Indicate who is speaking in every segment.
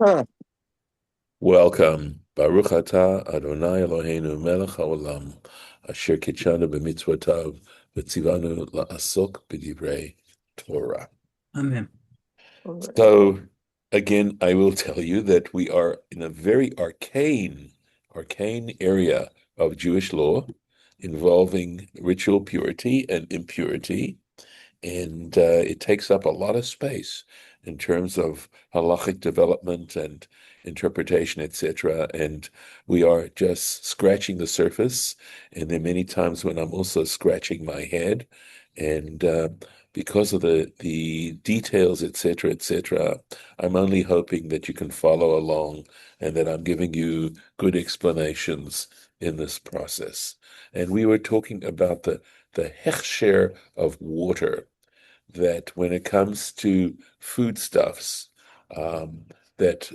Speaker 1: Huh.
Speaker 2: Welcome. Baruch atah Adonai Eloheinu melech haolam asher kitshanu b'mitzvotav v'tzivanu la'asok b'divrei Torah.
Speaker 1: Amen.
Speaker 2: So, again, I will tell you that we are in a very arcane area of Jewish law involving ritual purity and impurity, and it takes up a lot of space in terms of halachic development and interpretation, etc. And we are just scratching the surface. And there are many times when I'm also scratching my head, and because of the details, etc., I'm only hoping that you can follow along and that I'm giving you good explanations in this process. And we were talking about the hechsher of water, that when it comes to foodstuffs, um, that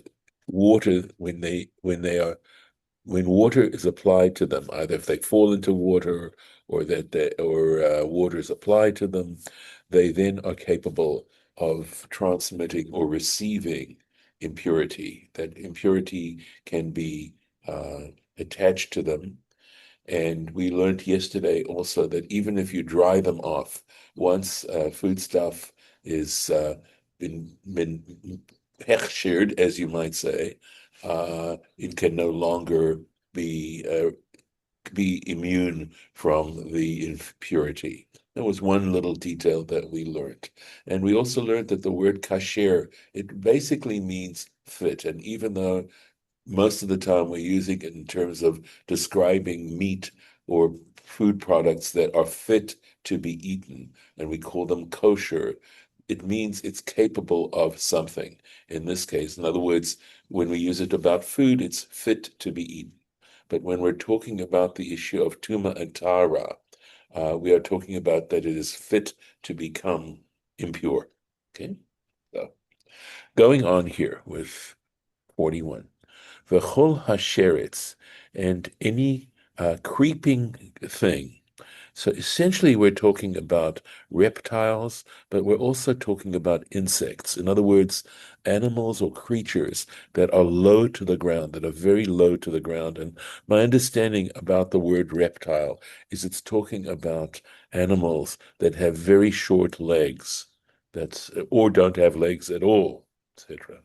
Speaker 2: water, when water is applied to them, either if they fall into water or water is applied to them, they then are capable of transmitting or receiving impurity. That impurity can be attached to them, and we learned yesterday also that even if you dry them off, once foodstuff is been hechshered, as you might say, it can no longer be be immune from the impurity. That was one little detail that we learned. And we also learned that the word kasher, it basically means fit. And even though most of the time we're using it in terms of describing meat or food products that are fit to be eaten, and we call them kosher, it means it's capable of something. In this case, in other words, when we use it about food, it's fit to be eaten. But when we're talking about the issue of tuma and tara, we are talking about that it is fit to become impure. Okay, so going on here with 41. V'chol hasheretz, and any creeping thing. So essentially, we're talking about reptiles, but we're also talking about insects. In other words, animals or creatures that are low to the ground, that are very low to the ground. And my understanding about the word reptile is it's talking about animals that have very short legs, that's or don't have legs at all, etc.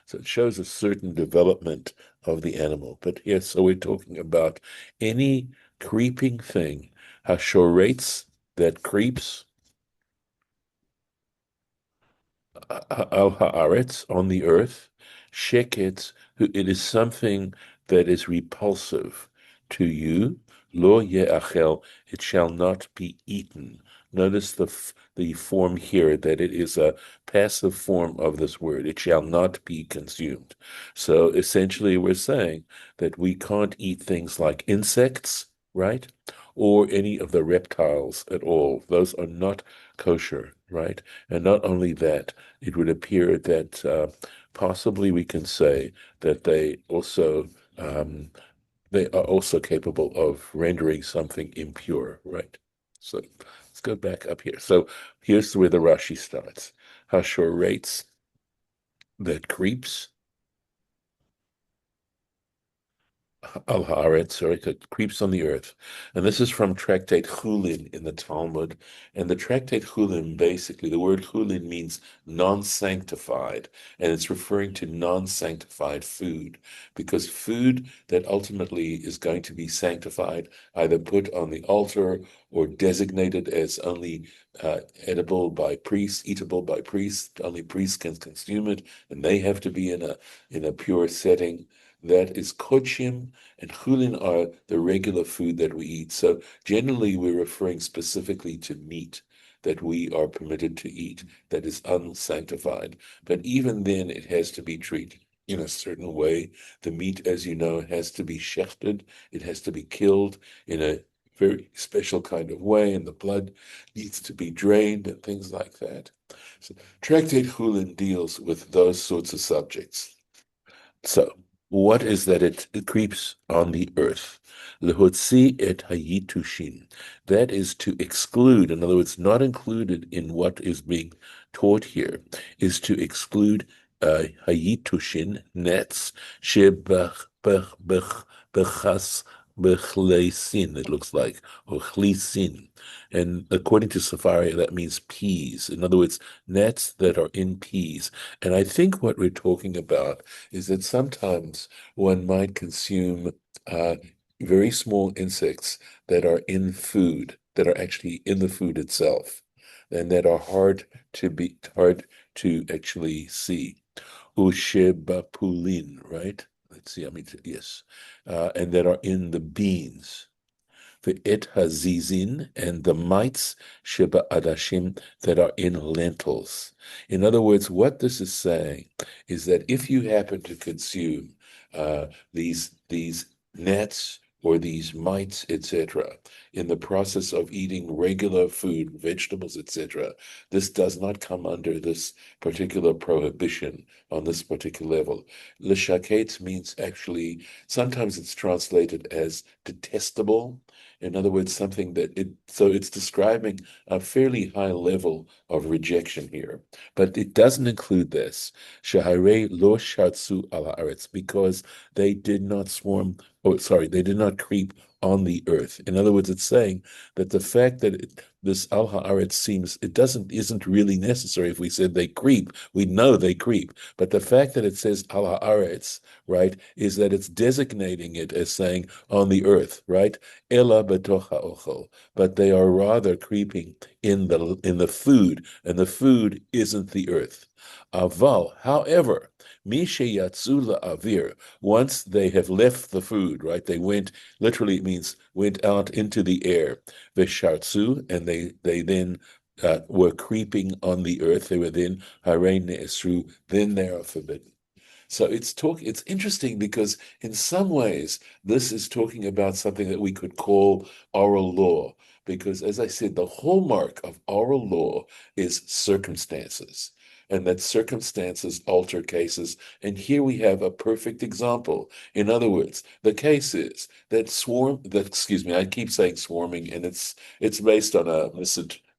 Speaker 2: So it shows a certain development of the animal. But yes, so we're talking about any creeping thing, hashorates, that creeps, al haaretz, on the earth, sheketz, it is something that is repulsive to you, lo ye'achel, it shall not be eaten. Notice the form here, that it is a passive form of this word. It shall not be consumed. So essentially, we're saying that we can't eat things like insects, right? Or any of the reptiles at all. Those are not kosher, right? And not only that, it would appear that possibly we can say that um, they are also capable of rendering something impure, right? So let's go back up here. So here's where the Rashi starts. Hashor rates, that creeps, al haaretz, sorry, that creeps on the earth. And this is from Tractate Chulin in the Talmud. And the Tractate Chulin, basically, the word Chulin means non-sanctified, and it's referring to non-sanctified food, because food that ultimately is going to be sanctified, either put on the altar or designated as only edible by priests, eatable by priests, only priests can consume it, and they have to be in a pure setting. That is kochim, and chulin are the regular food that we eat. So generally, we're referring specifically to meat that we are permitted to eat that is unsanctified. But even then, it has to be treated in a certain way. The meat, as you know, has to be shechted. It has to be killed in a very special kind of way, and the blood needs to be drained and things like that. So Tractate Chulin deals with those sorts of subjects. So, what is that it creeps on the earth? Lehotzi et hayitushin. That is to exclude, in other words, not included in what is being taught here, is to exclude hayitushin, nets, bechas bechleisin, it looks like, or chlisin. And according to Safari, that means peas. In other words, nets that are in peas. And I think what we're talking about is that sometimes one might consume very small insects that are in food, that are actually in the food itself, and that are hard to actually see. Ushebapulin, right? Let's see, I mean, yes. And that are in the beans. The et hazizin, and the mites sheba adashim, that are in lentils. In other words, what this is saying is that if you happen to consume these gnats or these mites, etc., in the process of eating regular food, vegetables, etc., this does not come under this particular prohibition on this particular level. Lishaket means actually, sometimes it's translated as detestable. In other words, something so it's describing a fairly high level of rejection here. But it doesn't include this. Shahare lo shatsu ala aretz, because they did not they did not creep on the earth. In other words, it's saying that the fact that this al haaretz isn't really necessary. If we said they creep, we know they creep. But the fact that it says al haaretz, right, is that it's designating it as saying on the earth, right? Ela betoch ha'ochel, but they are rather creeping in the food, and the food isn't the earth. Aval, however, mishe yatzu la'avir, once they have left the food, right? They literally it means went out into the air. Veshartzu, and they then were creeping on the earth. They were then harei ne'esru, then they are forbidden. So it's interesting because in some ways this is talking about something that we could call oral law, because as I said, the hallmark of oral law is circumstances, and that circumstances alter cases. And here we have a perfect example. In other words, the case is excuse me, I keep saying swarming, and it's based on a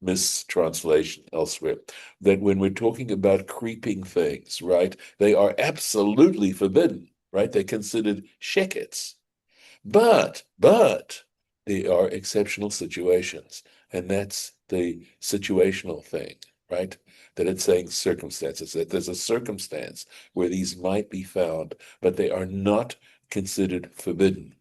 Speaker 2: mistranslation elsewhere, that when we're talking about creeping things, right, they are absolutely forbidden, right? They're considered shekets. But there are exceptional situations, and that's the situational thing, right? That it's saying circumstances, that there's a circumstance where these might be found, but they are not considered forbidden.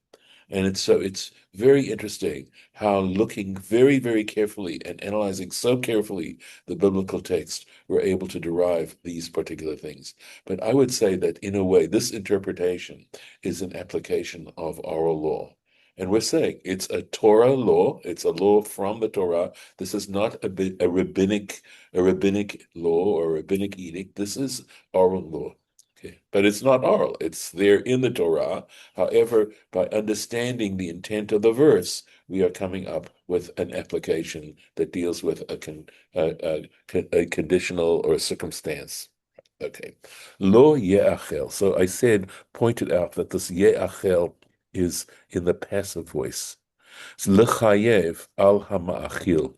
Speaker 2: And it's very interesting how, looking very, very carefully and analyzing so carefully the biblical text, we're able to derive these particular things. But I would say that in a way, this interpretation is an application of oral law. And we're saying it's a Torah law, it's a law from the Torah. This is not a rabbinic law or a rabbinic edict. This is oral law. Okay. But it's not oral, it's there in the Torah. However, by understanding the intent of the verse, we are coming up with an application that deals with a conditional or a circumstance. Okay. Lo ye'achel. So I pointed out that this ye'achel is in the passive voice. It's lechayev al hama'achil.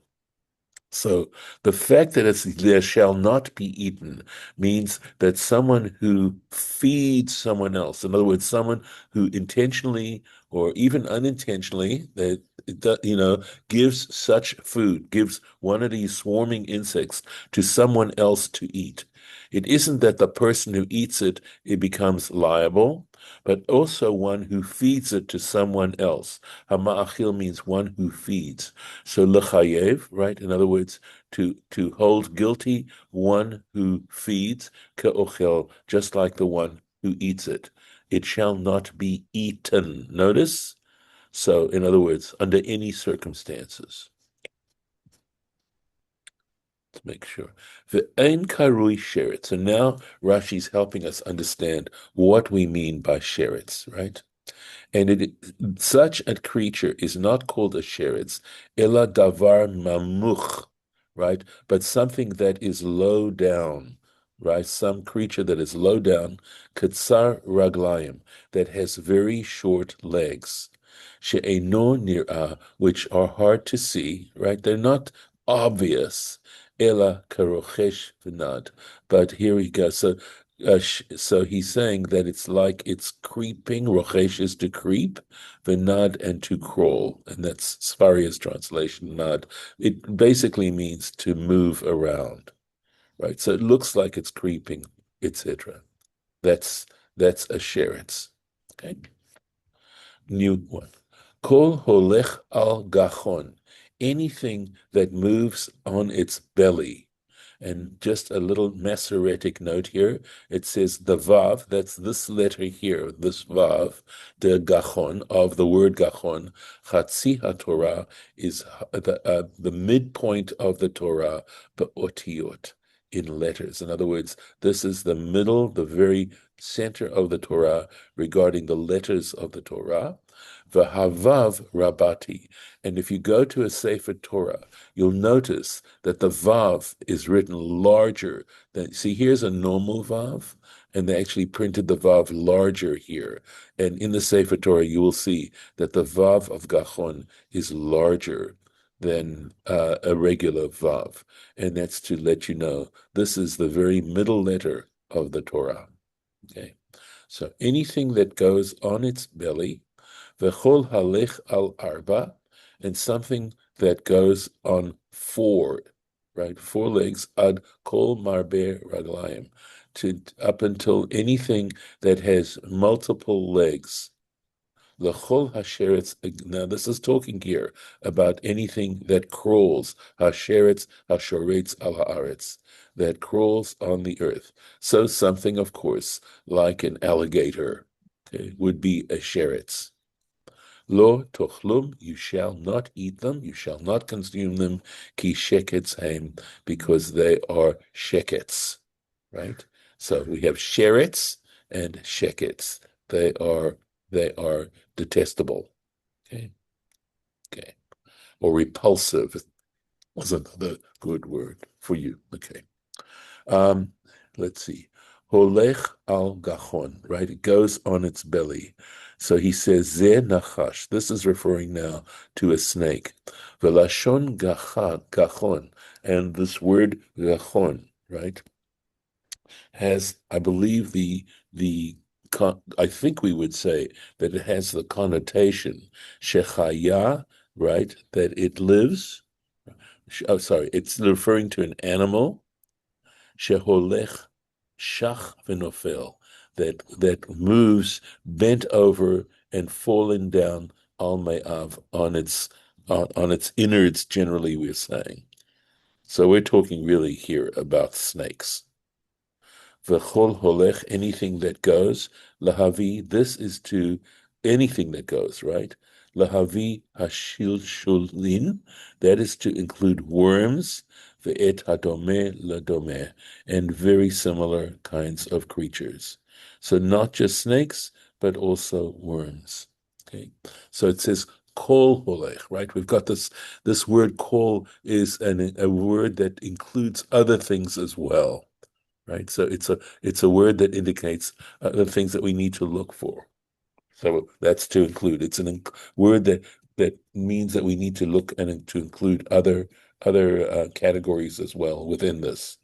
Speaker 2: So the fact that it's there shall not be eaten means that someone who feeds someone else, in other words, someone who intentionally or even unintentionally, gives such food, gives one of these swarming insects to someone else to eat. It isn't that the person who eats it becomes liable, but also one who feeds it to someone else. Hama'achil means one who feeds. So lechayev, right? In other words, to hold guilty one who feeds, ke'ochel, just like the one who eats it. It shall not be eaten. Notice? So, in other words, under any circumstances. Let's make sure. The ein karui sheretz. So now Rashi's helping us understand what we mean by sheretz, right? And such a creature is not called a sheretz, ela davar mamuch, right? But something that is low down, right? Some creature that is low down, katsar raglayim, that has very short legs, she'eno nir'ah, which are hard to see, right? They're not obvious, ela karochesh v'nad. But here we go. So So he's saying that it's like it's creeping. Rochesh is to creep, v'nad and to crawl, and that's Sfaria's translation. Nad. It basically means to move around, right? So it looks like it's creeping, etc. That's that's a sheretz. Okay, new one. Kol holech al gachon. Anything that moves on its belly. And just a little Masoretic note here. It says the Vav, that's this letter here, this Vav, the Gachon, of the word Gachon, Chatzi HaTorah, is the midpoint of the Torah, Be'otiot, in letters. In other words, this is the middle, the very center of the Torah regarding the letters of the Torah. V'havav rabati. And if you go to a Sefer Torah, you'll notice that the Vav is written larger than, see, here's a normal Vav, and they actually printed the Vav larger here. And in the Sefer Torah, you will see that the Vav of Gachon is larger than a regular Vav. And that's to let you know this is the very middle letter of the Torah. Okay. So anything that goes on its belly, v'chol halech al arba, and something that goes on four, right? Four legs, ad kol marbe raglayim, to up until anything that has multiple legs. L'chol hasheretz. Now this is talking here about anything that crawls. Hasheretz hashoretz al haaretz, that crawls on the earth. So something, of course, like an alligator, okay, would be a sheretz. Lo tochlum, you shall not eat them, you shall not consume them, ki sheketz haim, because they are shekets, right? So we have sheretz and shekets. They are detestable. Okay, okay, or repulsive was another good word for you. Okay, um, let's see. Holech al gachon, right? It goes on its belly. So he says, Ze nachash. This is referring now to a snake. Velashon gachon. And this word gachon, right, has, I believe, I think we would say that it has the connotation, shechaya, right, that it lives. Oh, sorry, it's referring to an animal, sheholech shach v'nofel, that moves bent over and fallen down al me'av on its innards. Generally, we're saying. So we're talking really here about snakes. V'chol holech, anything that goes. Lahavi, this is to anything that goes, right? Lahavi hashilshulin, that is to include worms, ve'et hadome ladome, and very similar kinds of creatures. So not just snakes, but also worms. Okay, so it says kol holech, right? We've got this word kol is a word that includes other things as well, right? So it's a word that indicates the things that we need to look for. So that's to include. It's a word that means that we need to look and to include other categories as well within this.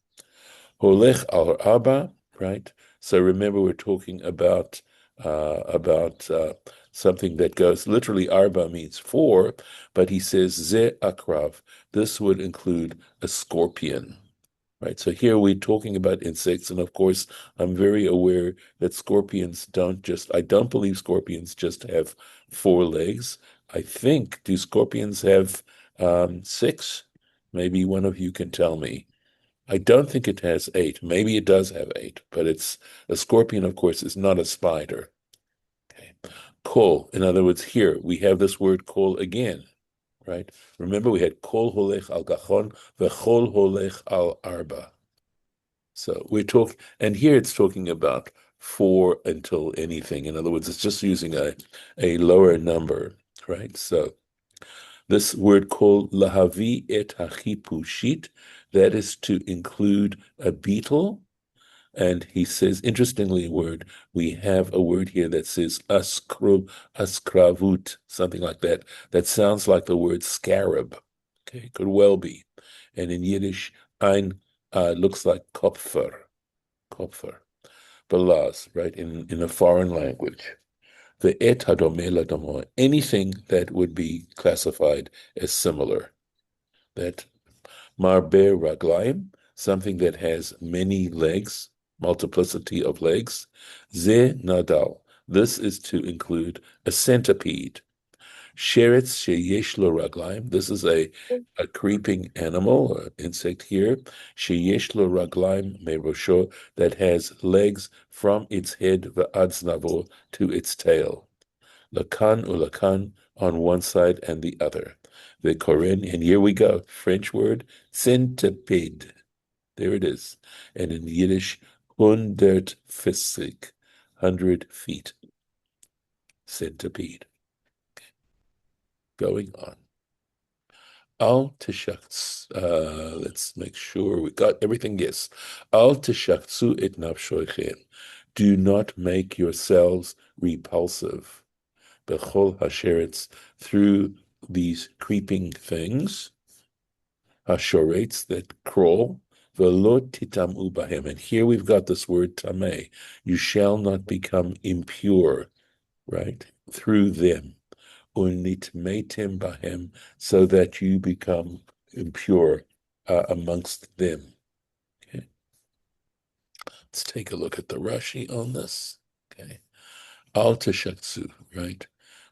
Speaker 2: Holech al Abba, right? So remember, we're talking about something that goes literally. Arba means four, but he says ze akrav. This would include a scorpion. Right. So here we're talking about insects, and of course, I'm very aware that scorpions I don't believe scorpions just have four legs. I think, do scorpions have six? Maybe one of you can tell me. I don't think it has eight. Maybe it does have eight, but it's a scorpion, of course, is not a spider. Okay. Kol, in other words, here we have this word kol again, right? Remember, we had kol holech al gachon, v'chol holech al arba. So we're talking, and here it's talking about four until anything. In other words, it's just using a lower number, right? So this word called lahavi et hachipushit, that is to include a beetle. And he says, interestingly, we have a word here that says askravut, something like that. That sounds like the word scarab. Okay, could well be. And in Yiddish, ein looks like kopfer. Kopfer. belaz, right, in a foreign language. The et hadome ladamo, anything that would be classified as similar. That marbe raglaim, something that has many legs, multiplicity of legs. Ze nadal, this is to include a centipede. Sheretz sheyesh lo raglaim, this is a creeping animal, or insect here. Sheyesh lo raglaim merosho, that has legs from its head v'adznavo to its tail. Lakan ulakan on one side and the other. The Koren, and here we go, French word, centipede. There it is. And in Yiddish, 150, 100 feet. Centipede. Going on. Al tishakts, let's make sure we got everything, yes. Al tishaktsu et nafshoichem. Do not make yourselves repulsive. Bechol hasheretz, through these creeping things, hashoretz, that crawl, velo titamu bahem. And here we've got this word tameh. You shall not become impure, right, through them. Unitmetem bahem, so that you become impure amongst them. Okay. Let's take a look at the Rashi on this. Okay. Al teshatsu, right?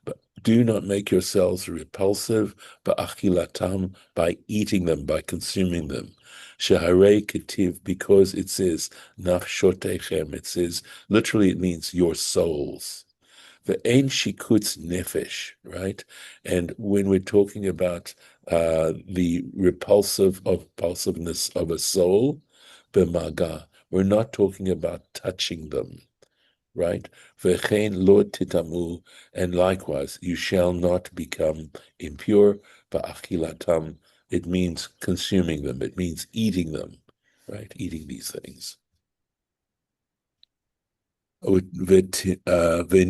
Speaker 2: But do not make yourselves repulsive, ba'achilatam, by eating them, by consuming them. Sheharei ketiv, because it says nafshotechem, it says, literally it means your souls. The ein shikutz nefesh, right? And when we're talking about the repulsiveness of a soul, b'maga, we're not talking about touching them, right? V'chein lo titamu, and likewise, you shall not become impure, ba'achilatam, it means consuming them, it means eating them, right? Eating these things. V'nitmetem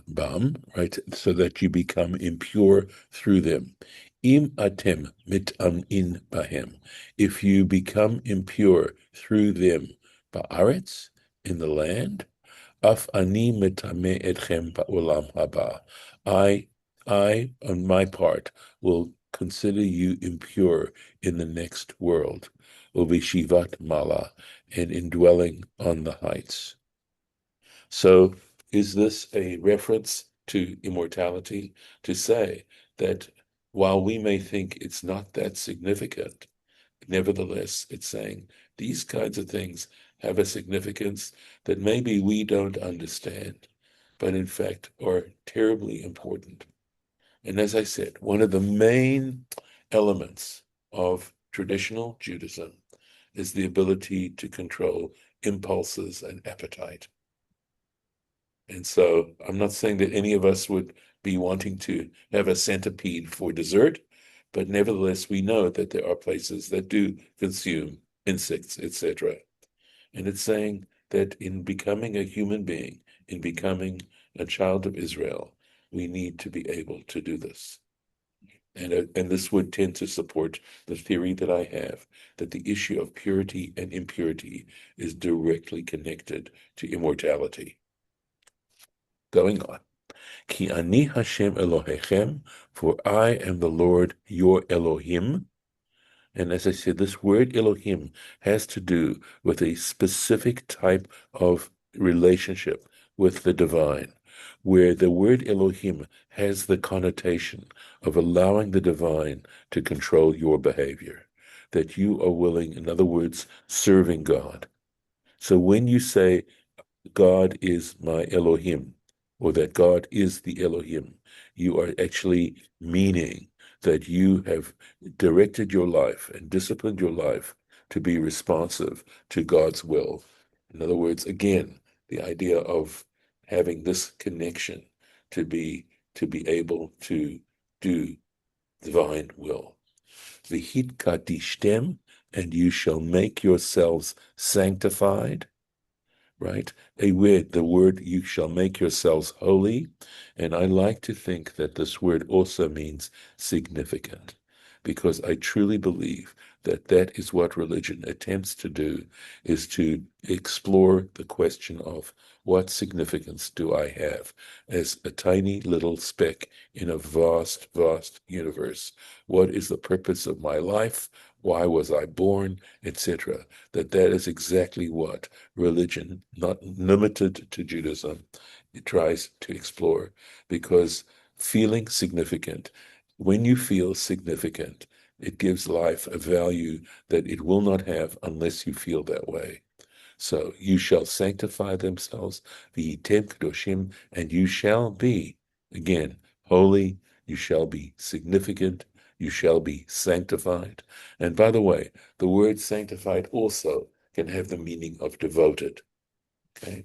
Speaker 2: bam, right? So that you become impure through them. Im atem mitamin bahem, if you become impure through them, ba'aretz, in the land, af ani mitame etchem ba'olam haba. I, on my part, will consider you impure in the next world, ubishivat mala, and indwelling on the heights. So is this a reference to immortality, to say that while we may think it's not that significant, nevertheless, it's saying these kinds of things have a significance that maybe we don't understand, but in fact are terribly important. And as I said, one of the main elements of traditional Judaism is the ability to control impulses and appetite. And so I'm not saying that any of us would be wanting to have a centipede for dessert, but nevertheless, we know that there are places that do consume insects, etc. And it's saying that in becoming a human being, in becoming a child of Israel, we need to be able to do this. And this would tend to support the theory that I have, that the issue of purity and impurity is directly connected to immortality. Going on. Ki ani Hashem Elohechem, for I am the Lord your Elohim. And as I said, this word Elohim has to do with a specific type of relationship with the divine, where the word Elohim has the connotation of allowing the divine to control your behavior, that you are willing, in other words, serving God. So when you say, God is my Elohim, or that God is the Elohim, you are actually meaning that you have directed your life and disciplined your life to be responsive to God's will. In other words, again, the idea of having this connection to be able to do divine will. V'hit kadishtem, and you shall make yourselves sanctified, right? The word, you shall make yourselves holy. And I like to think that this word also means significant, because I truly believe that is what religion attempts to do, is to explore the question of what significance do I have as a tiny little speck in a vast, vast universe? What is the purpose of my life? Why was I born, etc.? That is exactly what religion, not limited to Judaism, it tries to explore, because feeling significant, when you feel significant, it gives life a value that it will not have unless you feel that way. So you shall sanctify themselves, v'yitem kedoshim, and you shall be, again, holy, you shall be significant, you shall be sanctified. And by the way, the word sanctified also can have the meaning of devoted. Okay?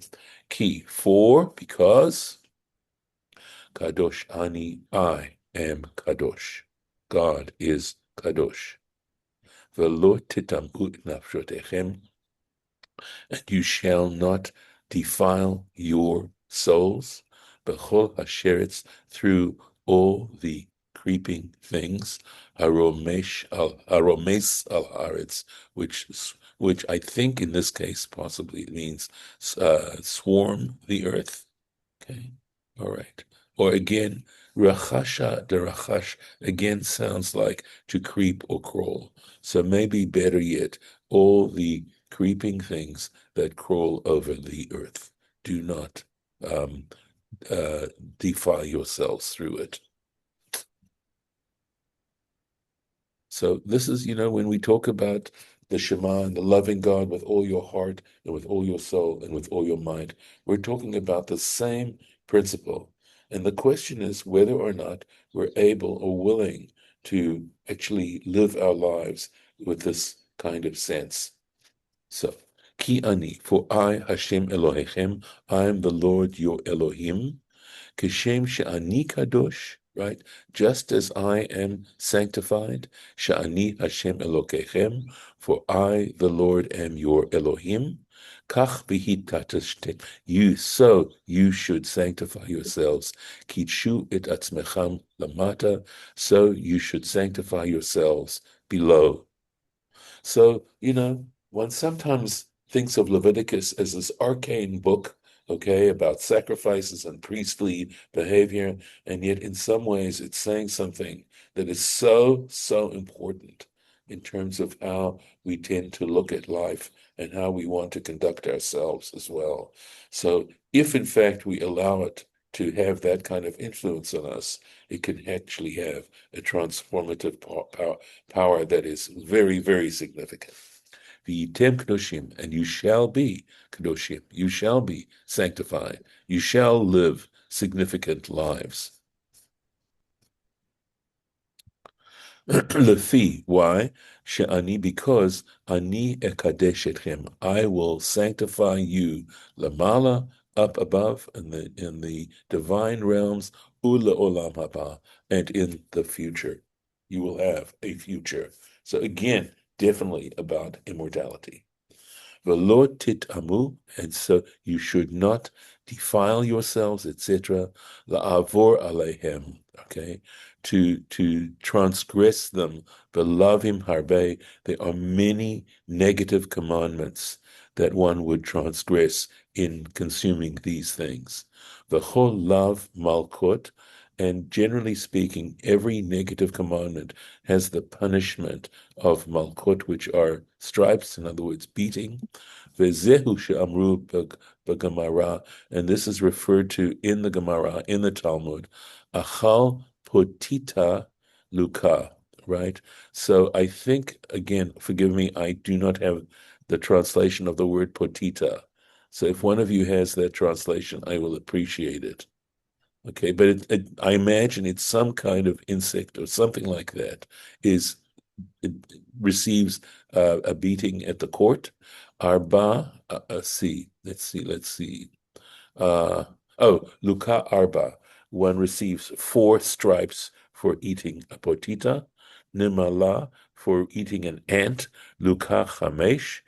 Speaker 2: Key, for, because, kadosh ani, I am kadosh. God is kadosh. V'lo titamu nafshotechem, and you shall not defile your souls, bechol hasheretz, through all the creeping things, haromes al haaretz, which I think in this case possibly means swarm the earth. Okay, all right. Or again, rachasha de rachash again sounds like to creep or crawl. So maybe better yet, all the creeping things that crawl over the earth. Do not um, defile yourselves through it. So this is, when we talk about the Shema and the loving God with all your heart and with all your soul and with all your mind, we're talking about the same principle. And the question is whether or not we're able or willing to actually live our lives with this kind of sense. So, Ki ani, for I, Hashem Elohechem, I am the Lord your Elohim, Kishem she'ani kadosh, right? Just as I am sanctified, she'ani Hashem Elokechem, for I, the Lord, am your Elohim. Kach v'hitatashtem, you should sanctify yourselves. Kitshu et atzmecham lamata, so you should sanctify yourselves below. So, one sometimes thinks of Leviticus as this arcane book, okay, about sacrifices and priestly behavior, and yet in some ways it's saying something that is so, so important in terms of how we tend to look at life and how we want to conduct ourselves as well. So if in fact we allow it to have that kind of influence on us, it can actually have a transformative power that is very, very significant. V'yitem kedoshim, and you shall be kedoshim. You shall be sanctified. You shall live significant lives. Lefi, why? She'ani, because ani ekadesh etchem, I will sanctify you. Lamala, up above, in the divine realms, ula olam haba, and in the future. You will have a future. So again, definitely about immortality. V'lo titamu, and so you should not defile yourselves, etc. La'avor aleihem, okay, to transgress them. V'lavim harbe, there are many negative commandments that one would transgress in consuming these things. V'chol lav malkut, and generally speaking, every negative commandment has the punishment of malkut, which are stripes, in other words, beating. Vezehu she'amru b'Gemara, and this is referred to in the Gemara, in the Talmud, achal potita luka, right? So I think, again, forgive me, I do not have the translation of the word potita. So if one of you has that translation, I will appreciate it. Okay, but I imagine it's some kind of insect or something like that. It receives a beating at the court. Arba, let's see. Luka Arba. One receives 4 stripes for eating a potita. Nimala, for eating an ant. Luka Chamesh.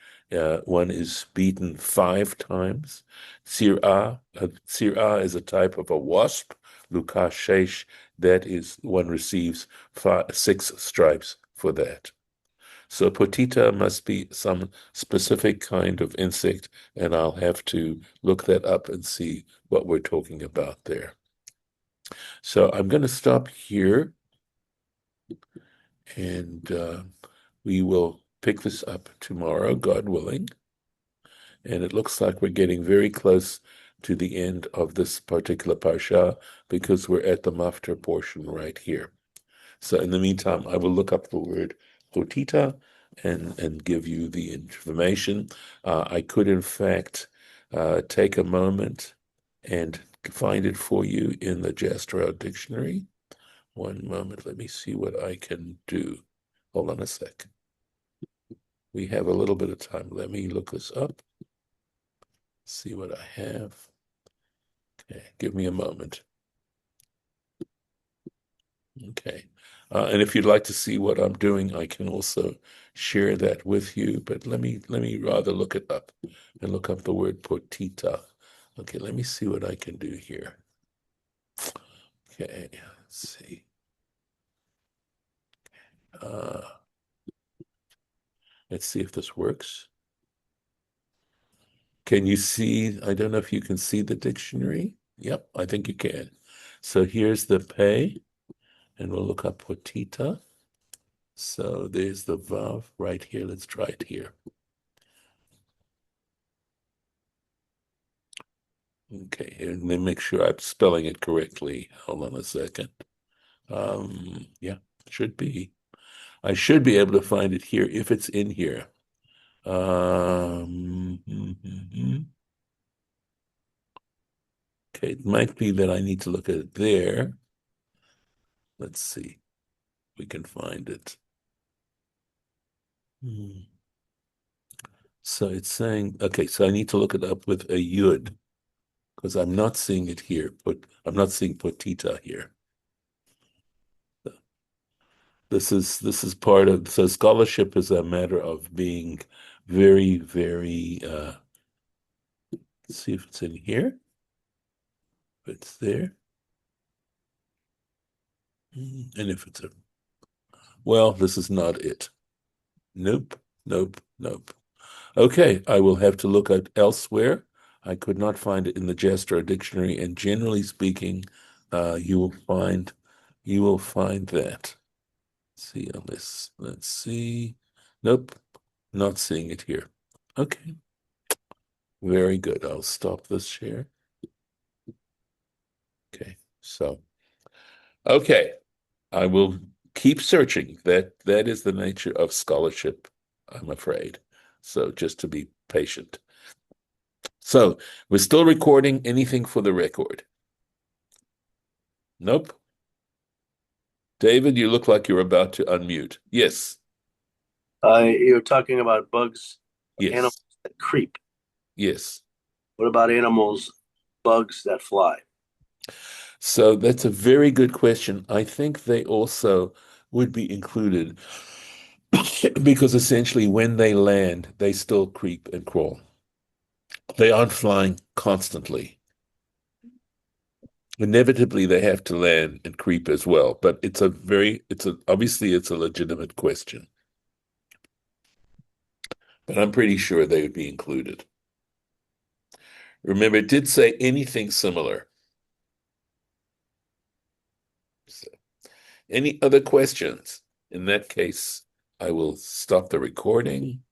Speaker 2: One is beaten 5 times. Tsir'ah is a type of a wasp. Luka Shesh, that is, one receives 6 stripes for that. So potita must be some specific kind of insect, and I'll have to look that up and see what we're talking about there. So I'm going to stop here, and we will pick this up tomorrow, God willing. And it looks like we're getting very close to the end of this particular parsha because we're at the mafter portion right here. So in the meantime, I will look up the word potita and give you the information. I could, in fact, take a moment and find it for you in the Jastrow dictionary. One moment, let me see what I can do. Hold on a sec. We have a little bit of time. Let me look this up, see what I have. Okay, give me a moment. Okay. And if you'd like to see what I'm doing, I can also share that with you. But let me rather look it up and look up the word potita. Okay, let me see what I can do here. Okay, let's see. Uh, let's see if this works. Can you see? I don't know if you can see the dictionary. Yep, I think you can. So here's the pay, and we'll look up potita. So there's the vav right here. Let's try it here. Okay, and then make sure I'm spelling it correctly. Hold on a second. Yeah, should be. I should be able to find it here if it's in here. Okay, it might be that I need to look at it there. Let's see. We can find it. So it's saying, okay, so I need to look it up with a yud because I'm not seeing it here, but I'm not seeing potita here. This is part of, so scholarship is a matter of being very, very let's see if it's in here. If it's there. And if it's a, well, this is not it. Nope, nope, nope. Okay, I will have to look at elsewhere. I could not find it in the Jastrow dictionary, and generally speaking, you will find that. See on this. Let's see. Nope, not seeing it here. Okay, very good. I'll stop this share. Okay, so okay, I will keep searching. That is the nature of scholarship, I'm afraid. So just to be patient. So we're still recording. Anything for the record? Nope. David, you look like you're about to unmute. Yes,
Speaker 1: You're talking about bugs, animals
Speaker 2: yes,
Speaker 1: that creep.
Speaker 2: yes.
Speaker 1: What about animals, bugs that fly?
Speaker 2: So that's a very good question. I think they also would be included because essentially when they land, they still creep and crawl. They aren't flying constantly. Inevitably, they have to land and creep as well, but obviously it's a legitimate question. But I'm pretty sure they would be included. Remember, it did say anything similar. So, any other questions? In that case, I will stop the recording.